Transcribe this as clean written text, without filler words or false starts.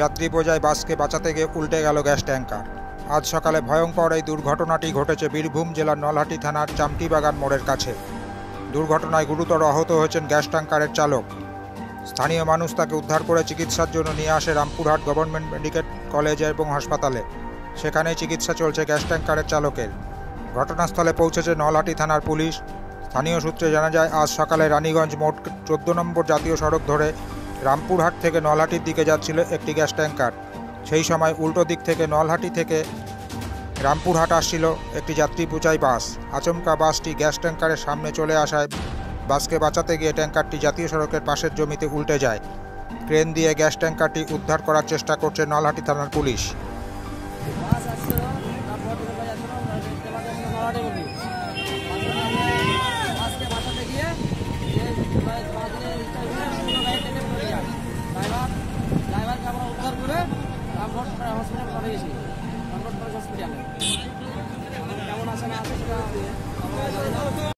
যাত্রী বোঝাই বাসকে বাঁচাতে গিয়ে উল্টে গেল গ্যাস ট্যাঙ্কার। আজ সকালে ভয়ঙ্কর এই দুর্ঘটনাটি ঘটেছে বীরভূম জেলার নলহাটি থানার চামটিবাগান মোড়ের কাছে। দুর্ঘটনায় গুরুতর আহত হয়েছেন গ্যাস ট্যাঙ্কারের চালক। স্থানীয় মানুষ তাকে উদ্ধার করে চিকিৎসার জন্য নিয়ে আসে রামপুরহাট গভর্নমেন্ট মেডিকেল কলেজ এবং হাসপাতালে। সেখানেই চিকিৎসা চলছে গ্যাস ট্যাঙ্কারের চালকের। ঘটনাস্থলে পৌঁছেছে নলহাটি থানার পুলিশ। স্থানীয় সূত্রে জানা যায়, আজ সকালে রানীগঞ্জ মোড় 14 নম্বর জাতীয় সড়ক ধরে রামপুরহাট থেকে নলহাটির দিকে যাচ্ছিল একটি গ্যাস ট্যাঙ্কার। সেই সময় উল্টো দিক থেকে নলহাটি থেকে রামপুরহাট আসছিল একটি যাত্রী বোঝাই বাস। আচমকা বাসটি গ্যাস ট্যাঙ্কারের সামনে চলে আসায় বাসকে বাঁচাতে গিয়ে ট্যাঙ্কারটি জাতীয় সড়কের পাশের জমিতে উল্টে যায়। ক্রেন দিয়ে গ্যাস ট্যাঙ্কারটি উদ্ধার করার চেষ্টা করছে নলহাটি থানার পুলিশ। কেমন আছে না আছে